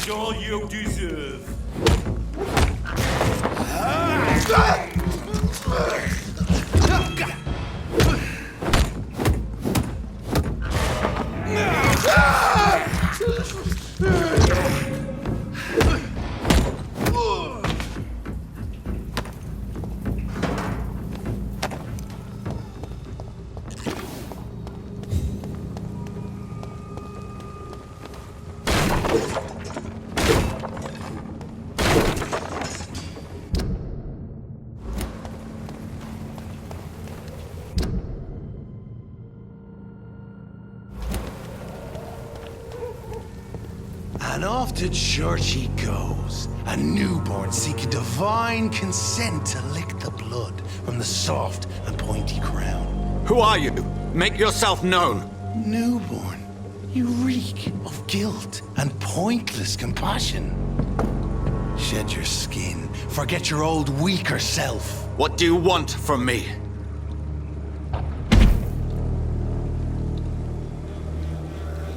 is all you deserve. And off to church he goes, a newborn seeking divine consent to lick the blood from the soft and pointy crown. Who are you? Make yourself known. Newborn, you reek of guilt and pointless compassion. Shed your skin, forget your old weaker self. What do you want from me?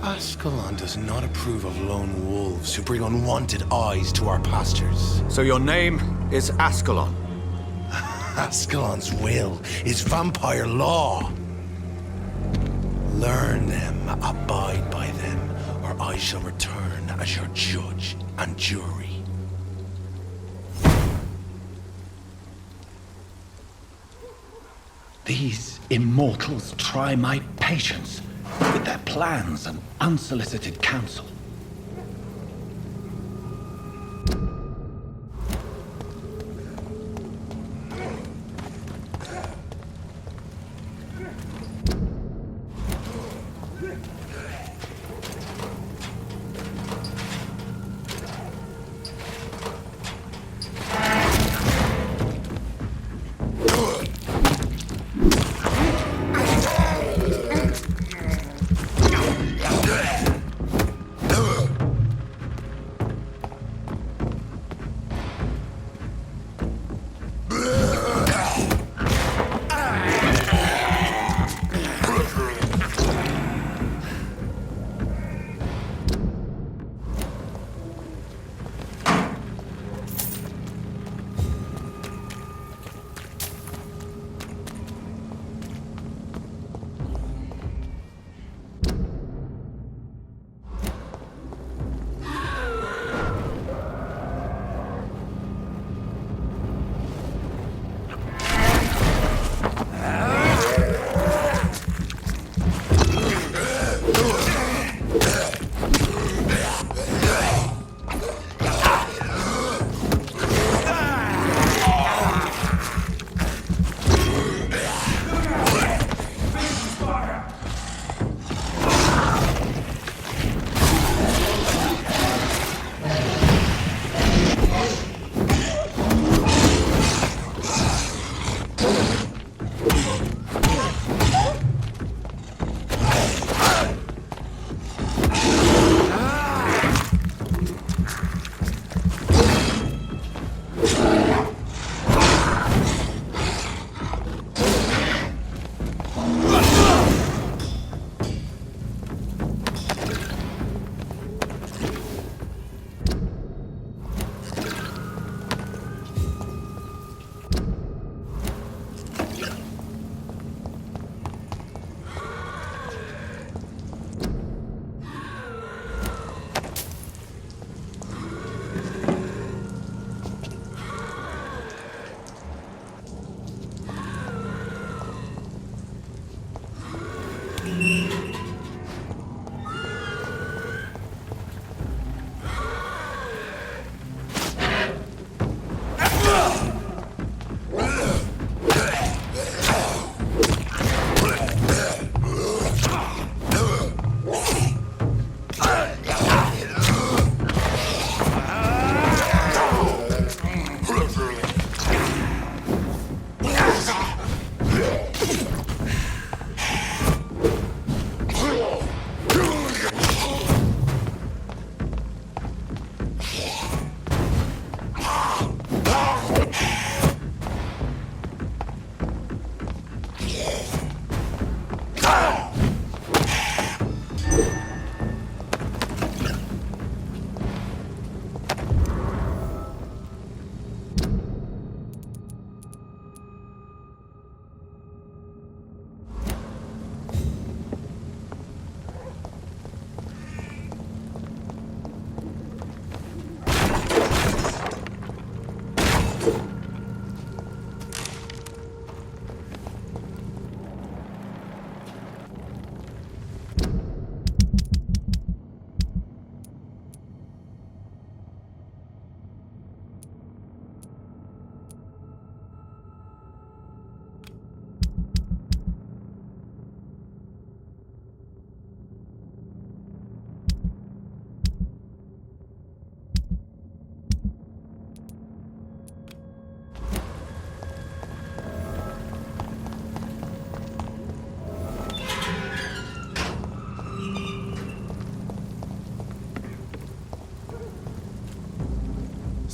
Ascalon does not approve of lone wolves who bring unwanted eyes to our pastures. So your name is Ascalon. Ascalon's will is vampire law. Learn them, abide by them, or I shall return as your judge and jury. These immortals try my patience with their plans and unsolicited counsel.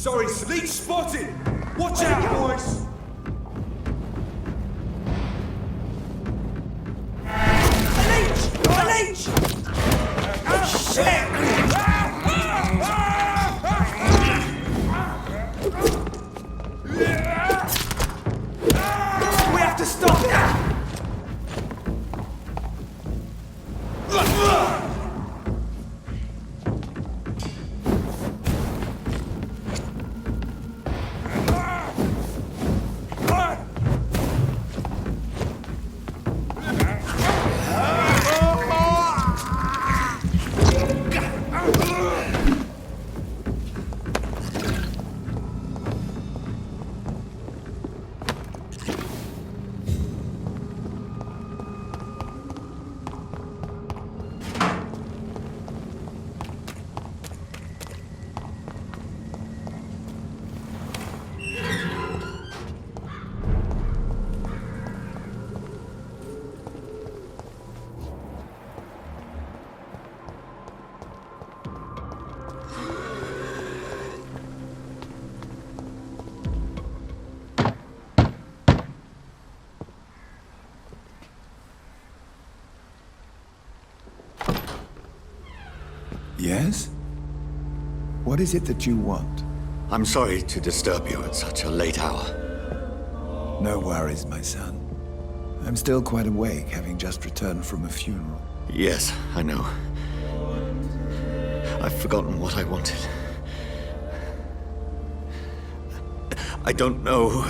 Sorry, leech spotted! Watch out, boys! A leech! Shit! We have to stop that! Yes? What is it that you want? I'm sorry to disturb you at such a late hour. No worries, my son. I'm still quite awake, having just returned from a funeral. Yes, I know. I've forgotten what I wanted. I don't know.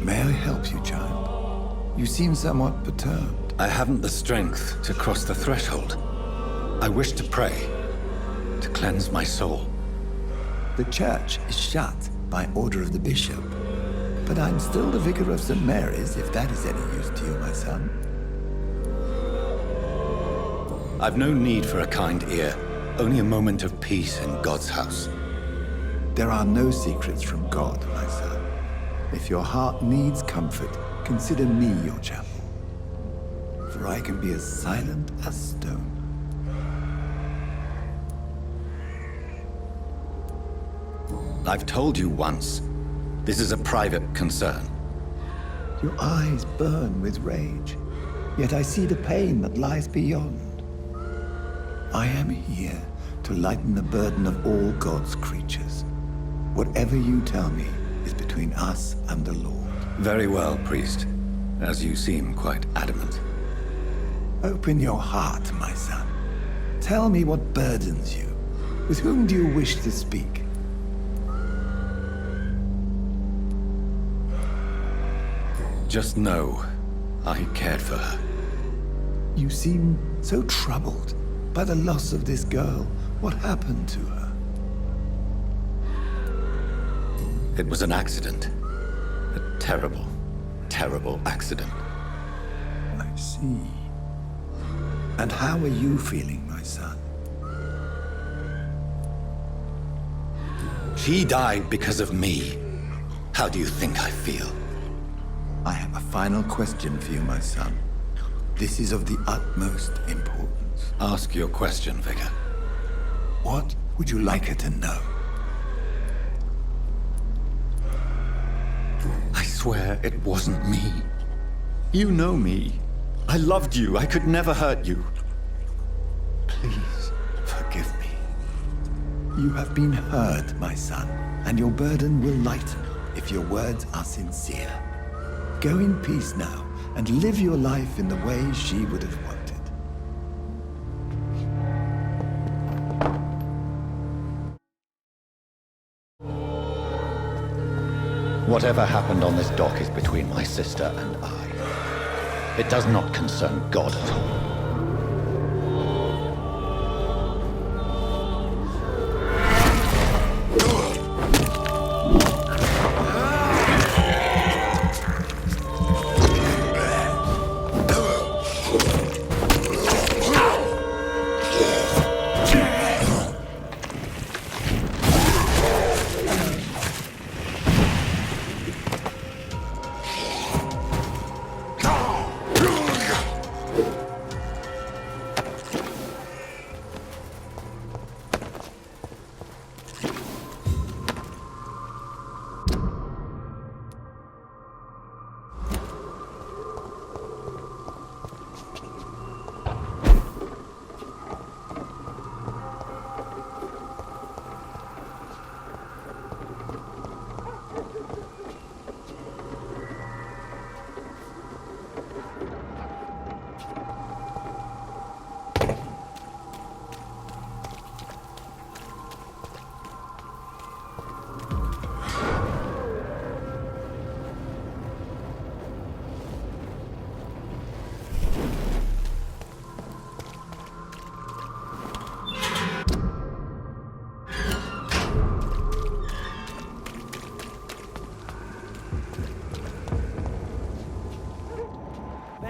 May I help you, child? You seem somewhat perturbed. I haven't the strength to cross the threshold. I wish to pray, to cleanse my soul. The church is shut by order of the bishop. But I'm still the vicar of St. Mary's, if that is any use to you, my son. I've no need for a kind ear, only a moment of peace in God's house. There are no secrets from God, my son. If your heart needs comfort, consider me your chapel. For I can be as silent as stone. I've told you once, this is a private concern. Your eyes burn with rage, yet I see the pain that lies beyond. I am here to lighten the burden of all God's creatures. Whatever you tell me is between us and the Lord. Very well, priest, as you seem quite adamant. Open your heart, my son. Tell me what burdens you. With whom do you wish to speak? Just know, I cared for her. You seem so troubled by the loss of this girl. What happened to her? It was an accident. A terrible, terrible accident. I see. And how are you feeling, my son? She died because of me. How do you think I feel? I have a final question for you, my son. This is of the utmost importance. Ask your question, Vicar. What would you like her to know? I swear it wasn't me. You know me. I loved you. I could never hurt you. Please, forgive me. You have been heard, my son, and your burden will lighten if your words are sincere. Go in peace now, and live your life in the way she would have wanted. Whatever happened on this dock is between my sister and I. It does not concern God at all.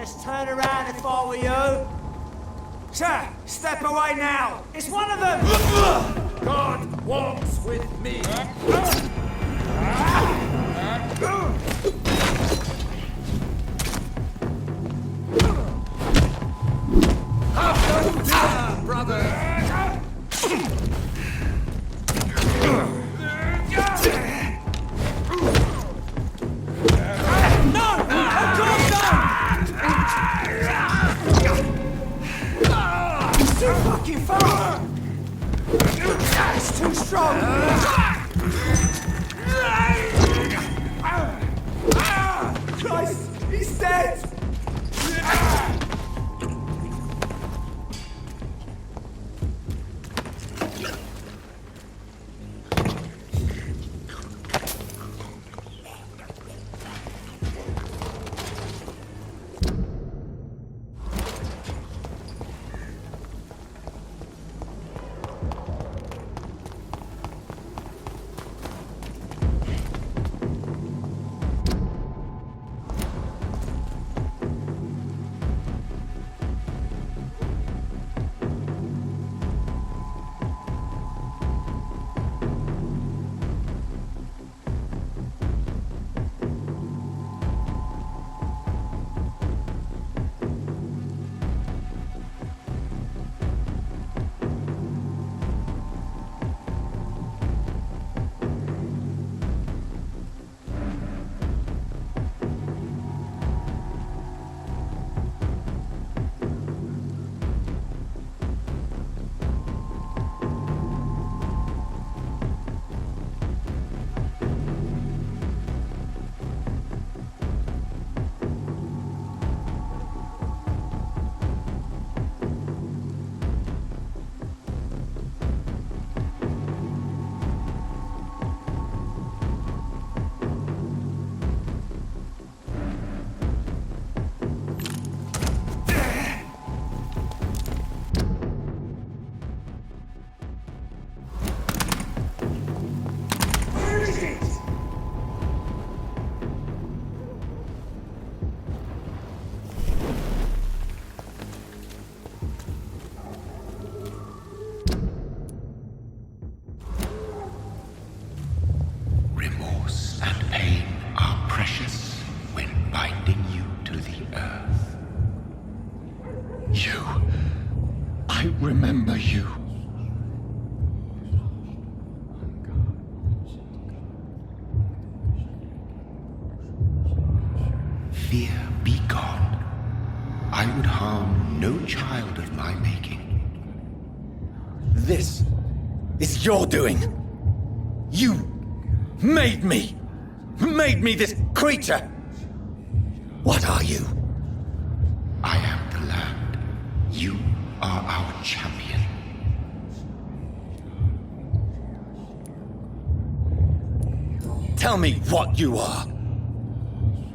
just turn around if I were you. Sir, step away now. It's one of them. God walks with me. Have no fear, brother. Too fucking far! It's too strong! Christ! He's dead! Remorse and pain are precious when binding you to the earth. You. I remember you. Fear be gone. I would harm no child of my making. This is your doing. You made me this creature. What are you? I am the land. You are our champion. Tell me what you are.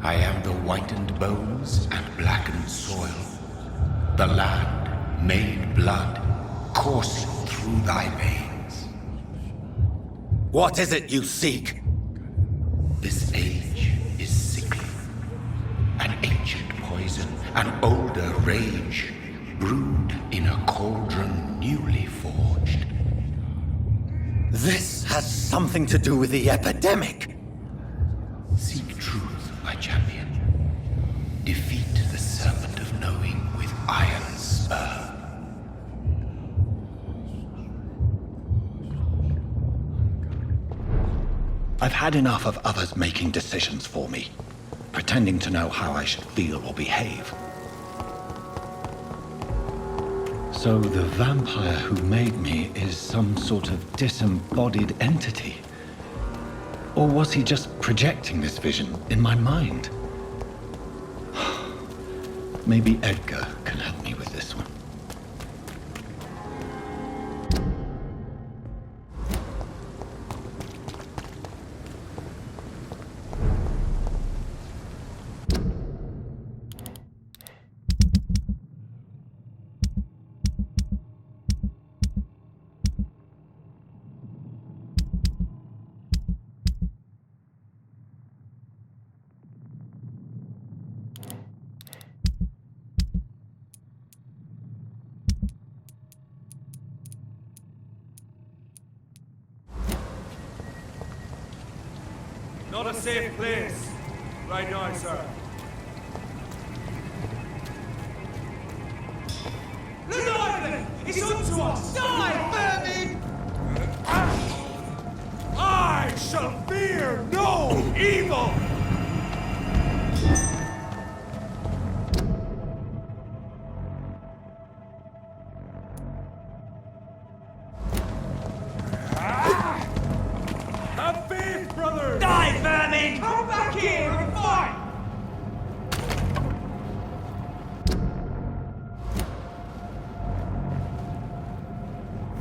I am the whitened bones and blackened soil. The land made blood coursing through thy veins. What is it you seek? This age is sickly. An ancient poison, an older rage, brewed in a cauldron newly forged. This has something to do with the epidemic. Seek truth, my champion. Defeat the serpent of knowing with iron spur. I've had enough of others making decisions for me, pretending to know how I should feel or behave. So the vampire who made me is some sort of disembodied entity? Or was he just projecting this vision in my mind? Maybe Edgar can help me with this one. Not a safe place. Right now, sir. Leviathan! It's up to us! Die, vermin! I shall fear no evil! Have faith, brother! Die, vermin! Come back here and fight!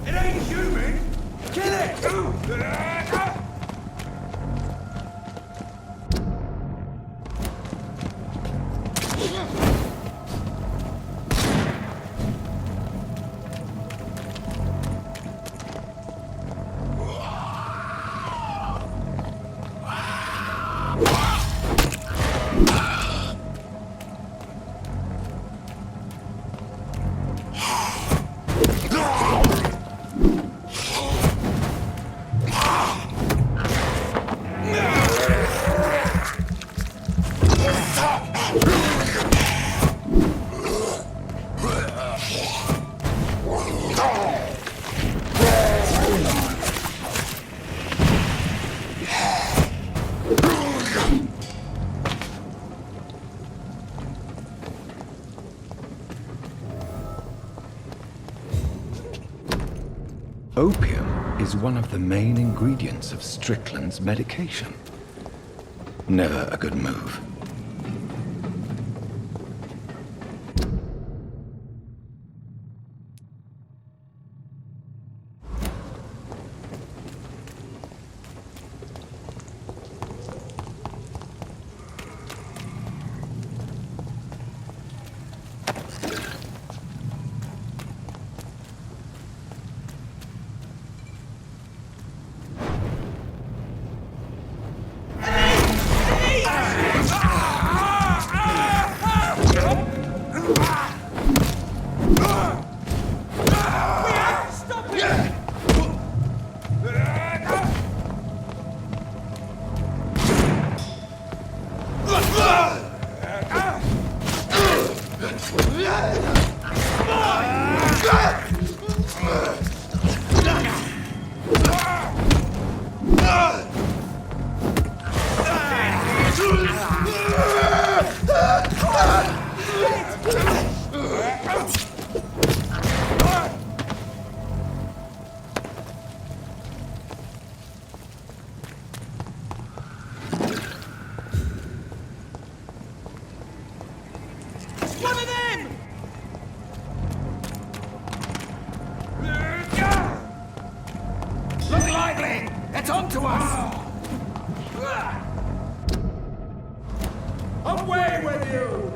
It ain't human! Kill it! Opium is one of the main ingredients of Strickland's medication. Never a good move. One of them! Look lively! It's on to us! Away with you!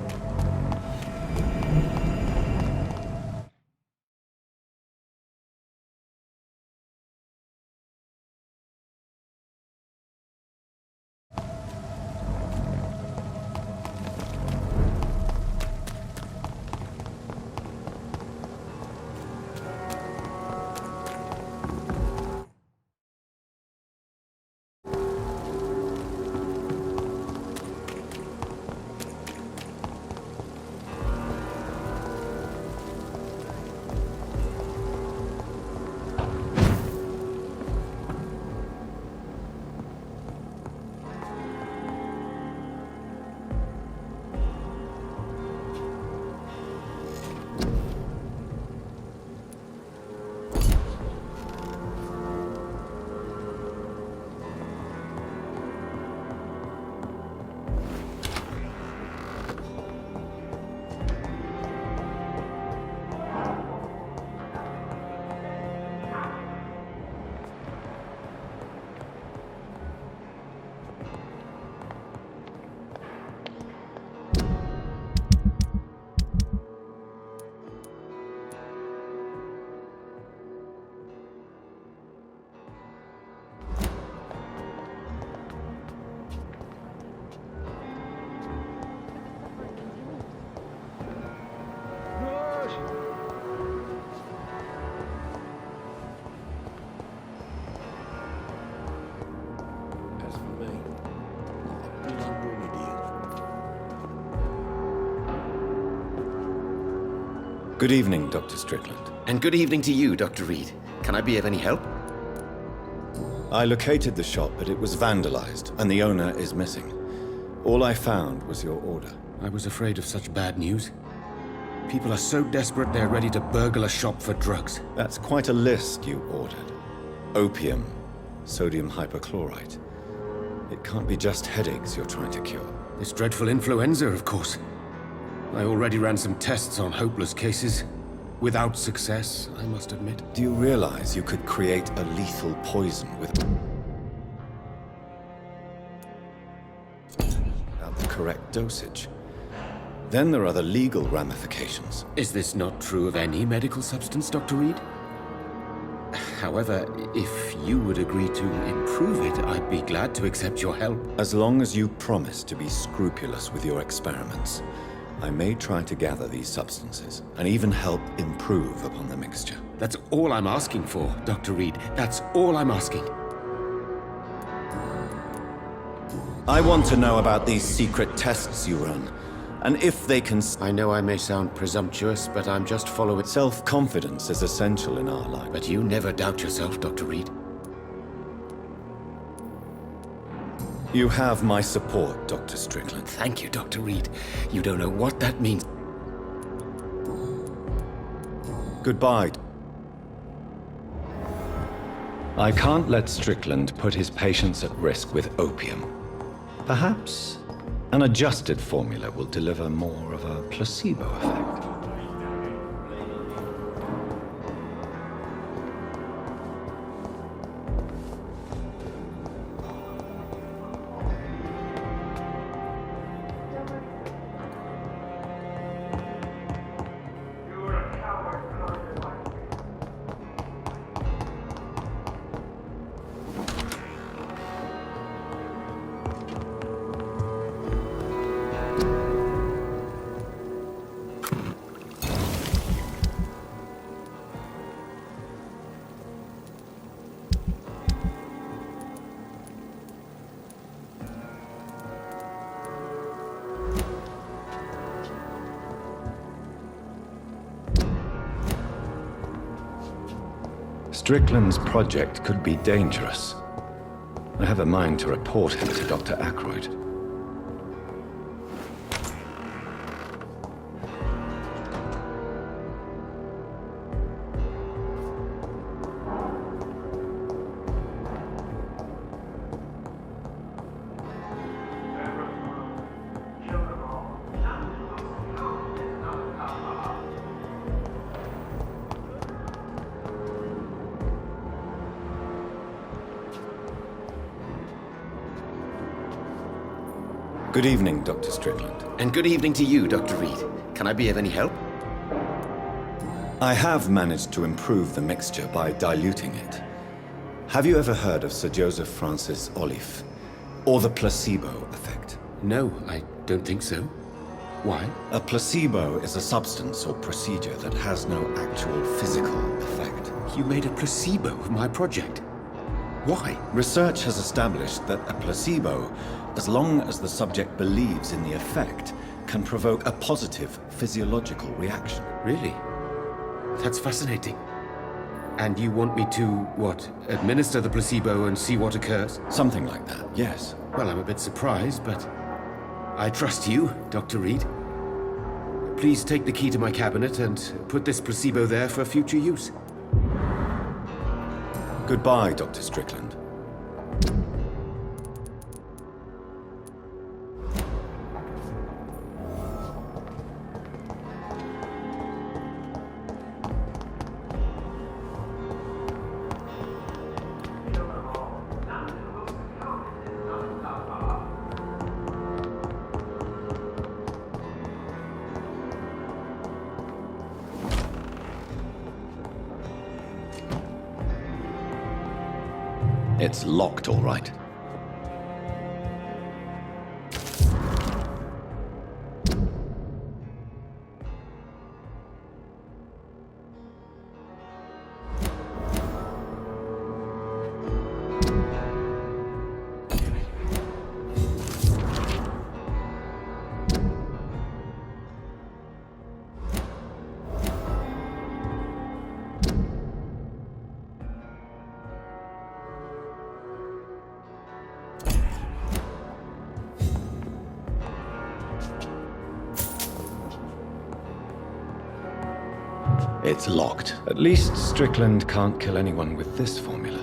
Good evening, Dr. Strickland. And good evening to you, Dr. Reed. Can I be of any help? I located the shop, but it was vandalized, and the owner is missing. All I found was your order. I was afraid of such bad news. People are so desperate they're ready to burgle a shop for drugs. That's quite a list you ordered. Opium, sodium hypochlorite. It can't be just headaches you're trying to cure. This dreadful influenza, of course. I already ran some tests on hopeless cases. Without success, I must admit. Do you realize you could create a lethal poison without the correct dosage? Then there are the legal ramifications. Is this not true of any medical substance, Dr. Reed? However, if you would agree to improve it, I'd be glad to accept your help. As long as you promise to be scrupulous with your experiments, I may try to gather these substances and even help improve upon the mixture. That's all I'm asking for, Dr. Reed. That's all I'm asking. I want to know about these secret tests you run, and if they can... I know I may sound presumptuous, but I'm just following... Self-confidence is essential in our life. But you never doubt yourself, Dr. Reed. You have my support, Dr. Strickland. Thank you, Dr. Reed. You don't know what that means. Goodbye. I can't let Strickland put his patients at risk with opium. Perhaps an adjusted formula will deliver more of a placebo effect. Strickland's project could be dangerous. I have a mind to report him to Dr. Aykroyd. Good evening, Dr. Strickland. And good evening to you, Dr. Reed. Can I be of any help? I have managed to improve the mixture by diluting it. Have you ever heard of Sir Joseph Francis Olive, or the placebo effect? No, I don't think so. Why? A placebo is a substance or procedure that has no actual physical effect. You made a placebo of my project. Why? Research has established that a placebo, as long as the subject believes in the effect, can provoke a positive physiological reaction. Really? That's fascinating. And you want me to, what, administer the placebo and see what occurs? Something like that, yes. Well, I'm a bit surprised, but I trust you, Dr. Reed. Please take the key to my cabinet and put this placebo there for future use. Goodbye, Dr. Strickland. It's locked, all right. It's locked. At least Strickland can't kill anyone with this formula.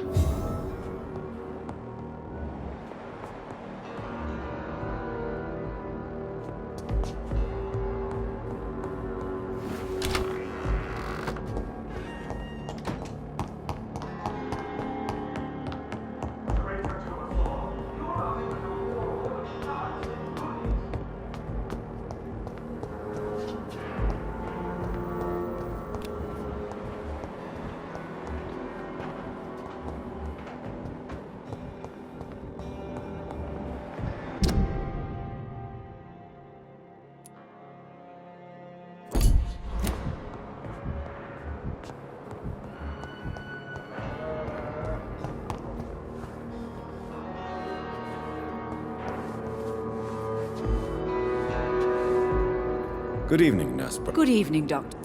Good evening, Nurse Brooke. Good evening, Doctor.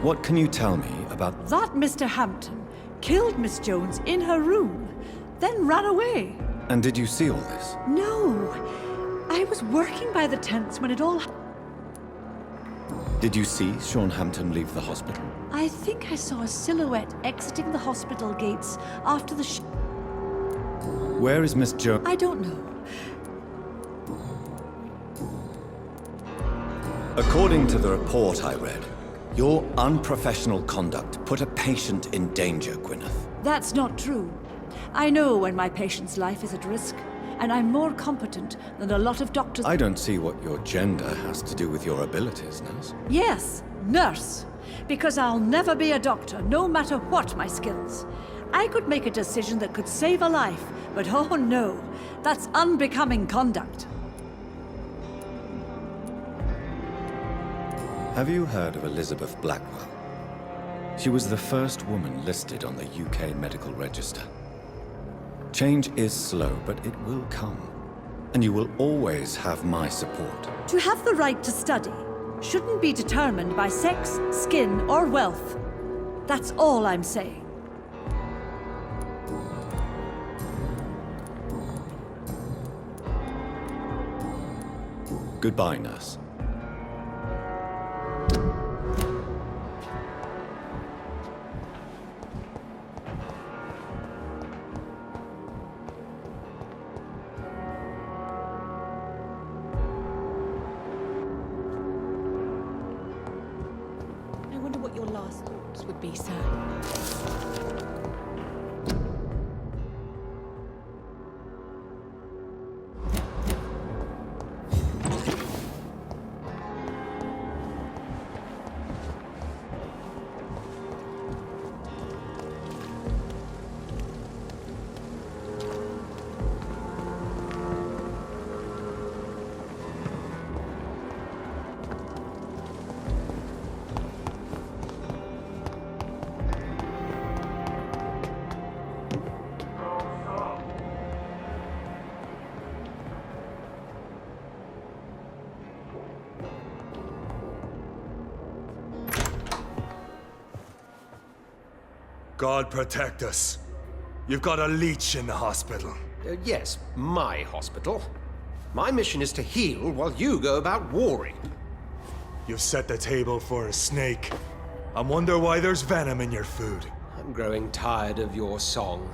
What can you tell me about... That Mr. Hampton killed Miss Jones in her room, then ran away. And did you see all this? No. I was working by the tents when it all... Did you see Sean Hampton leave the hospital? I think I saw a silhouette exiting the hospital gates after the Where is Miss Jones? I don't know. According to the report I read, your unprofessional conduct put a patient in danger, Gwyneth. That's not true. I know when my patient's life is at risk, and I'm more competent than a lot of doctors. I don't see what your gender has to do with your abilities, nurse. Yes, nurse. Because I'll never be a doctor, no matter what my skills. I could make a decision that could save a life, but oh no, that's unbecoming conduct. Have you heard of Elizabeth Blackwell? She was the first woman listed on the UK Medical Register. Change is slow, but it will come. And you will always have my support. To have the right to study shouldn't be determined by sex, skin, or wealth. That's all I'm saying. Goodbye, nurse. I wonder what your last thoughts would be, sir. God protect us. You've got a leech in the hospital. Yes, my hospital. My mission is to heal while you go about warring. You've set the table for a snake. I wonder why there's venom in your food. I'm growing tired of your song.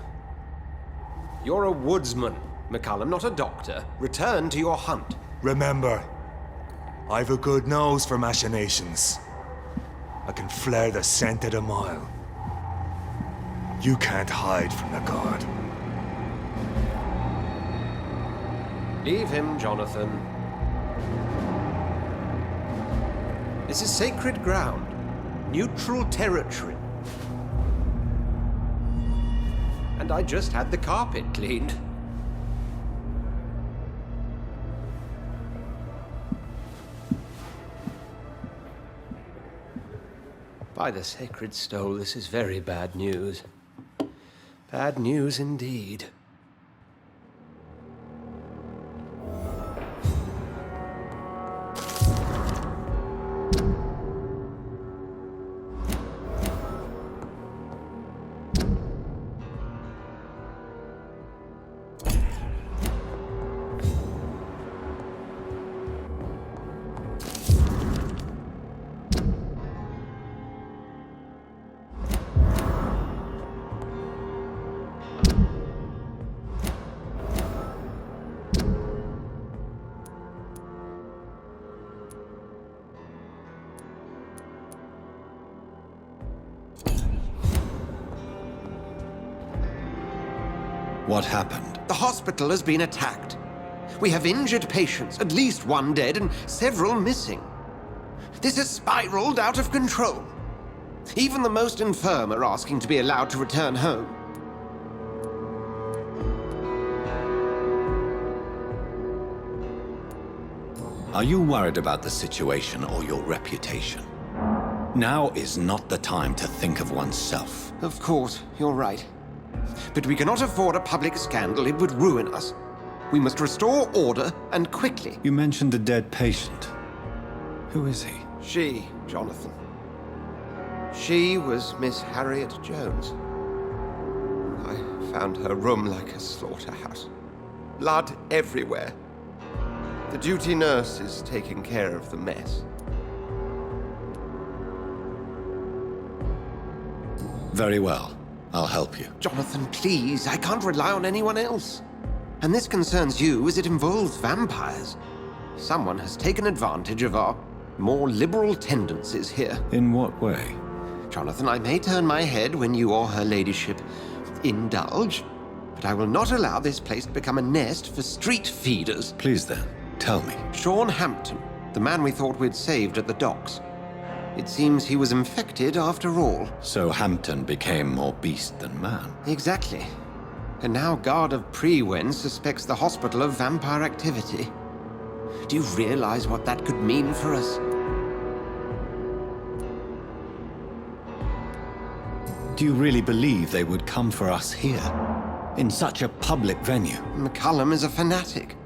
You're a woodsman, McCallum, not a doctor. Return to your hunt. Remember, I've a good nose for machinations. I can flare the scent at a mile. You can't hide from the god. Leave him, Jonathan. This is sacred ground. Neutral territory. And I just had the carpet cleaned. By the sacred stole, this is very bad news. Bad news indeed. What happened? The hospital has been attacked. We have injured patients, at least one dead and several missing. This has spiraled out of control. Even the most infirm are asking to be allowed to return home. Are you worried about the situation or your reputation? Now is not the time to think of oneself. Of course, you're right. But we cannot afford a public scandal. It would ruin us. We must restore order, and quickly. You mentioned a dead patient. Who is he? She, Jonathan. She was Miss Harriet Jones. I found her room like a slaughterhouse. Blood everywhere. The duty nurse is taking care of the mess. Very well. I'll help you. Jonathan, please. I can't rely on anyone else. And this concerns you as it involves vampires. Someone has taken advantage of our more liberal tendencies here. In what way? Jonathan, I may turn my head when you or her ladyship indulge, but I will not allow this place to become a nest for street feeders. Please then, tell me. Sean Hampton, the man we thought we'd saved at the docks. It seems he was infected after all. So Hampton became more beast than man. Exactly. And now Guard of Prewen suspects the hospital of vampire activity. Do you realize what that could mean for us? Do you really believe they would come for us here? In such a public venue? McCullum is a fanatic.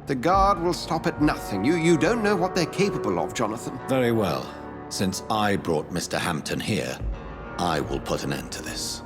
The Guard will stop at nothing. You don't know what they're capable of, Jonathan. Very well. Since I brought Mr. Hampton here, I will put an end to this.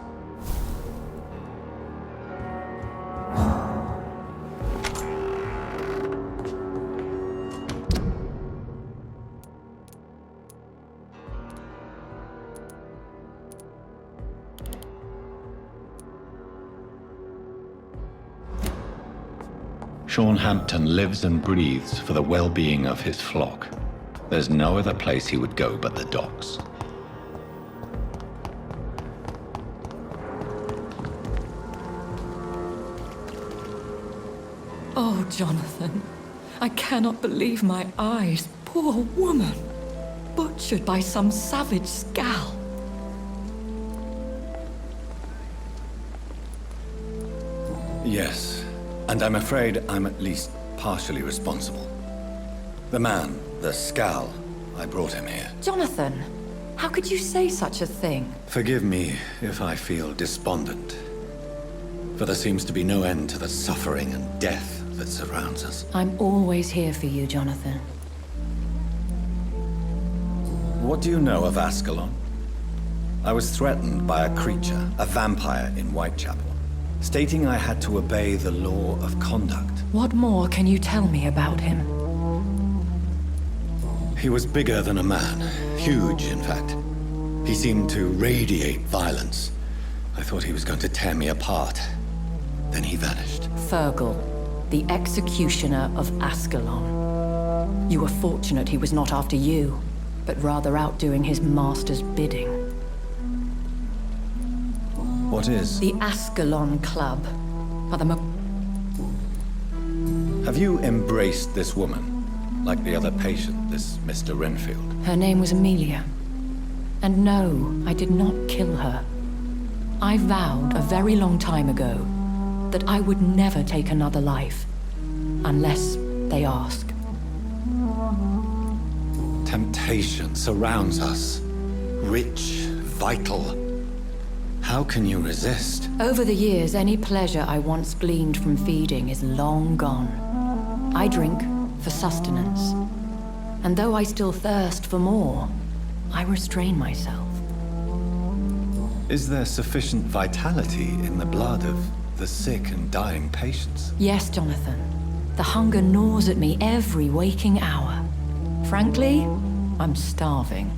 Sean Hampton lives and breathes for the well-being of his flock. There's no other place he would go but the docks. Oh, Jonathan, I cannot believe my eyes. Poor woman, butchered by some savage scowl. Yes, and I'm afraid I'm at least partially responsible. The man, the Scal, I brought him here. Jonathan, how could you say such a thing? Forgive me if I feel despondent, for there seems to be no end to the suffering and death that surrounds us. I'm always here for you, Jonathan. What do you know of Ascalon? I was threatened by a creature, a vampire in Whitechapel, stating I had to obey the law of conduct. What more can you tell me about him? He was bigger than a man. Huge, in fact. He seemed to radiate violence. I thought he was going to tear me apart. Then he vanished. Fergal, the executioner of Ascalon. You were fortunate he was not after you, but rather out doing his master's bidding. What is? The Ascalon Club. Are the Have you embraced this woman? Like the other patient, this Mr. Renfield? Her name was Amelia. And no, I did not kill her. I vowed a very long time ago that I would never take another life, unless they ask. Temptation surrounds us. Rich, vital. How can you resist? Over the years, any pleasure I once gleaned from feeding is long gone. I drink for sustenance. And though I still thirst for more, I restrain myself. Is there sufficient vitality in the blood of the sick and dying patients? Yes, Jonathan. The hunger gnaws at me every waking hour. Frankly, I'm starving.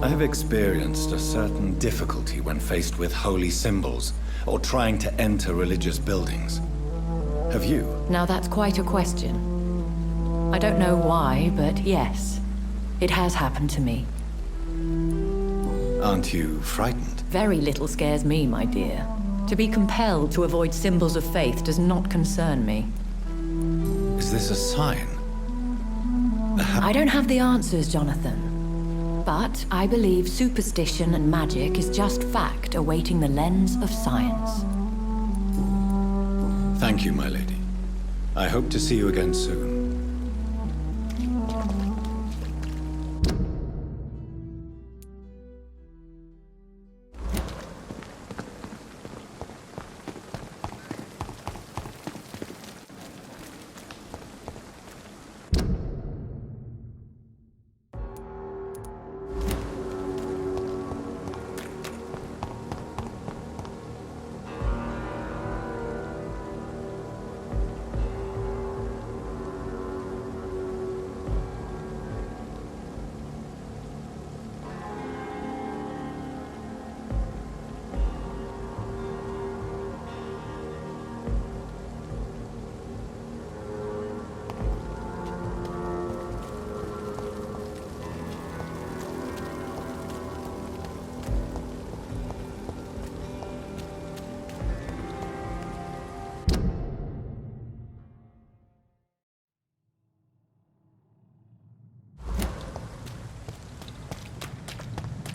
I have experienced a certain difficulty when faced with holy symbols or trying to enter religious buildings. Have you? Now that's quite a question. I don't know why, but yes, it has happened to me. Aren't you frightened? Very little scares me, my dear. To be compelled to avoid symbols of faith does not concern me. Is this a sign? I don't have the answers, Jonathan. But I believe superstition and magic is just fact awaiting the lens of science. Thank you, my lady. I hope to see you again soon.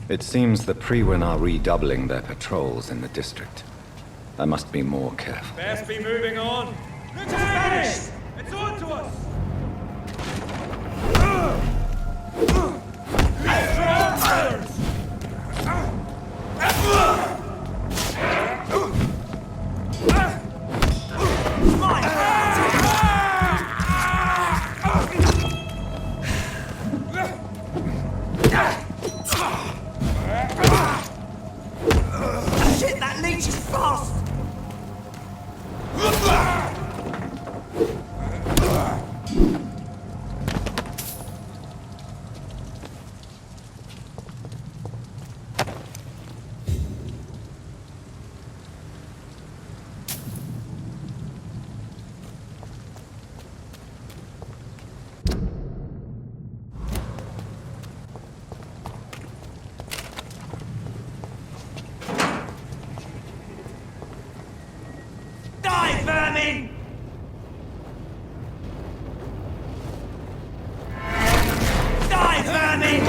It seems the Priwen are redoubling their patrols in the district. I must be more careful. Best be moving on. It's vanished! It's on to us! Shit, that leech is fast! Die, vermin! Die, vermin!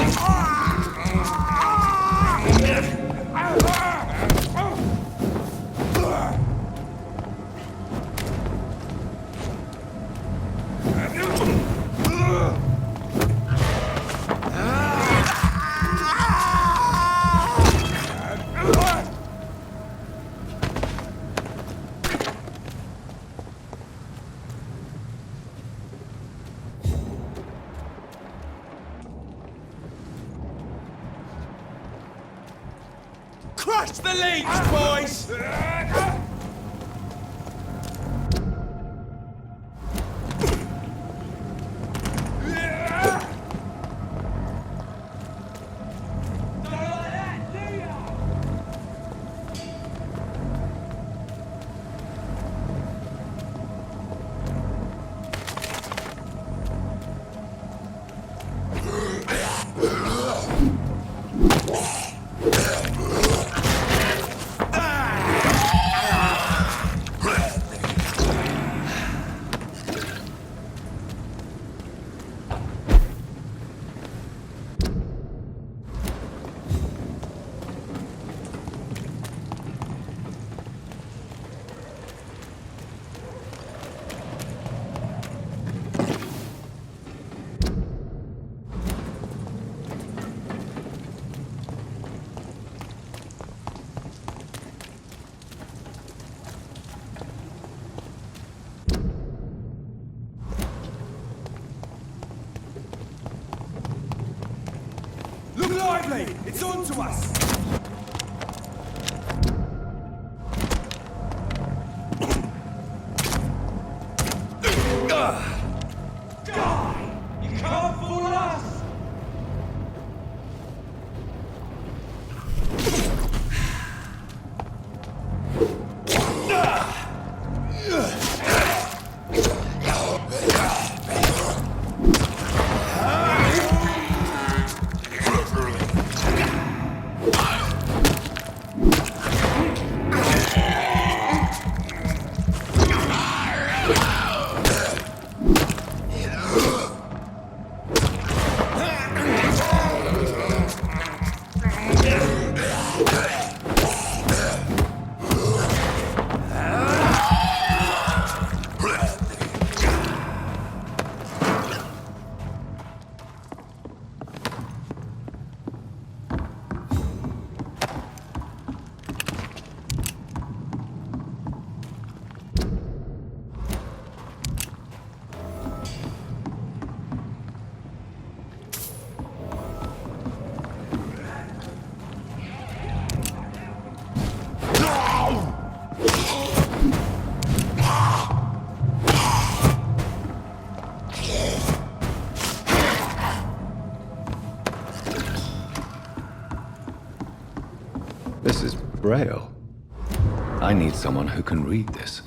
Crush the leech, boys! Look lively! It's on to us! Die! You can't fool us! Braille. I need someone who can read this.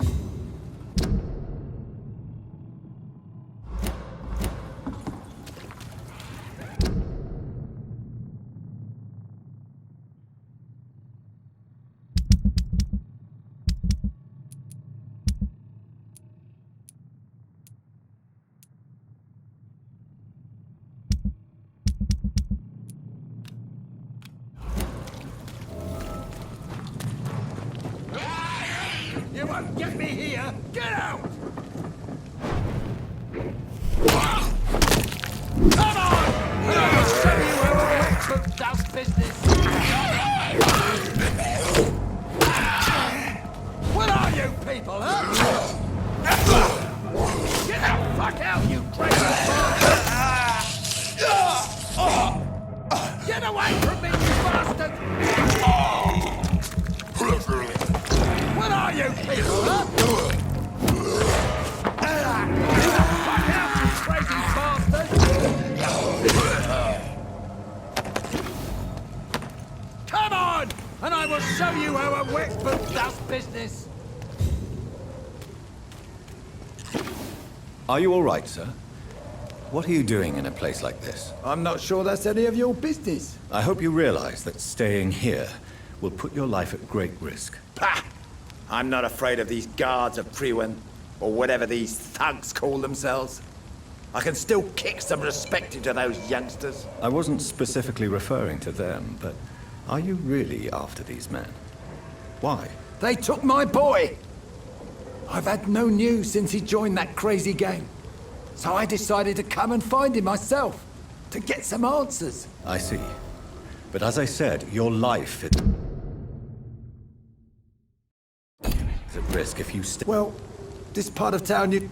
You won't get me here! Get out! Come on! And I will show you how a Wexford does business! What are you people, huh? Get the fuck out, you crazy bastard! Get away from me, you bastard! What are you people, huh? Get the fuck out, you crazy bastard! Come on! And I will show you how a Wexford does business! Are you all right, sir? What are you doing in a place like this? I'm not sure that's any of your business. I hope you realize that staying here will put your life at great risk. Pah! I'm not afraid of these guards of Priwen, or whatever these thugs call themselves. I can still kick some respect into those youngsters. I wasn't specifically referring to them, but are you really after these men? Why? They took my boy! I've had no news since he joined that crazy gang. So I decided to come and find him myself, to get some answers. I see. But as I said, your life is at risk if you stay. Well, this part of town you...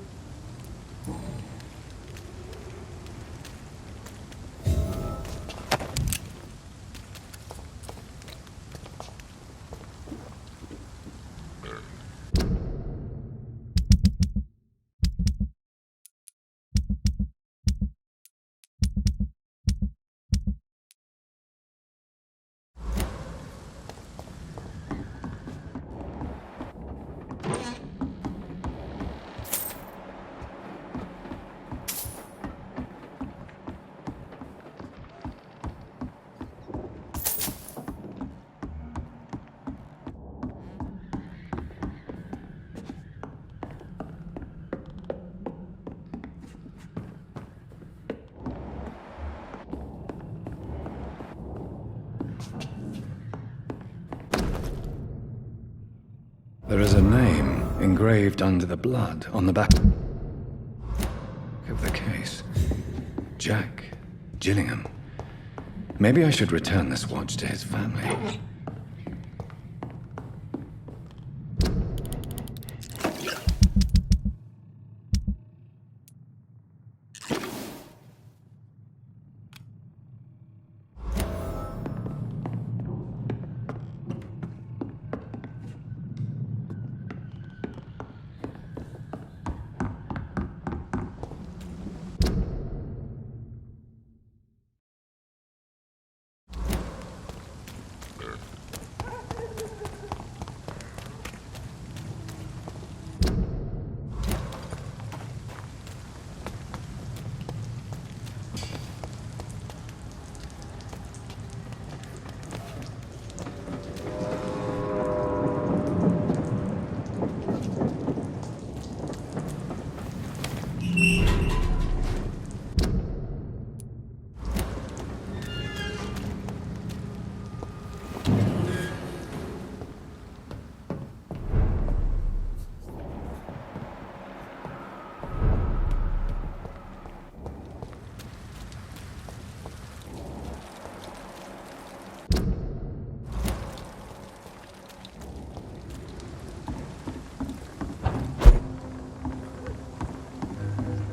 There is a name engraved under the blood on the back of the case. Jack Gillingham. Maybe I should return this watch to his family.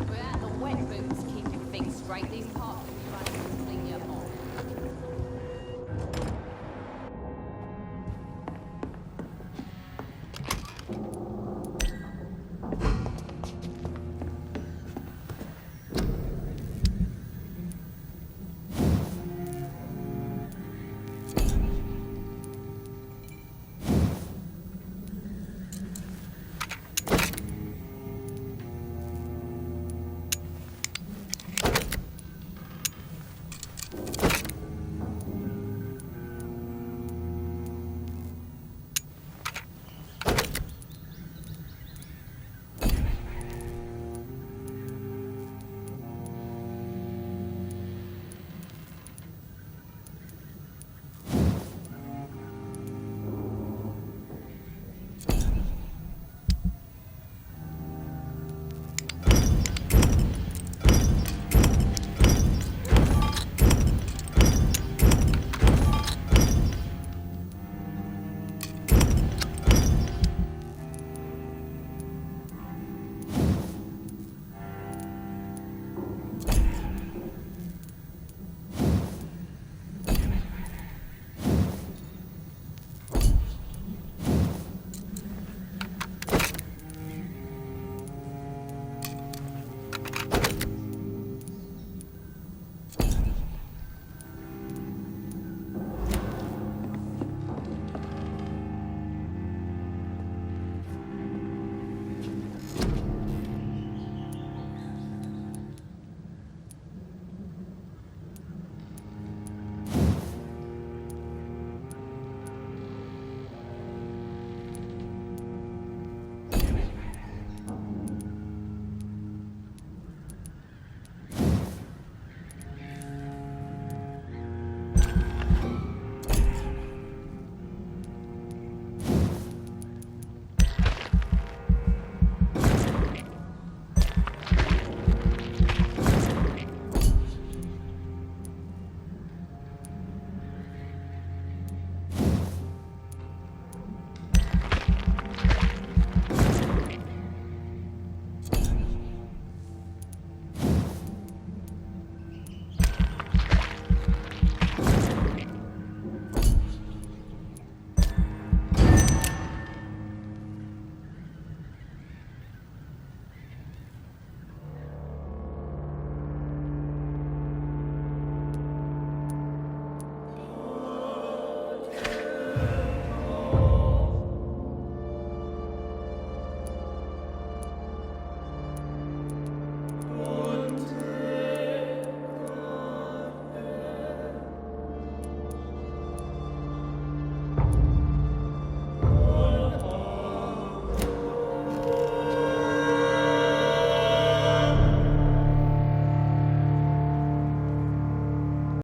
We're at the wet boots keeping things straight these parts.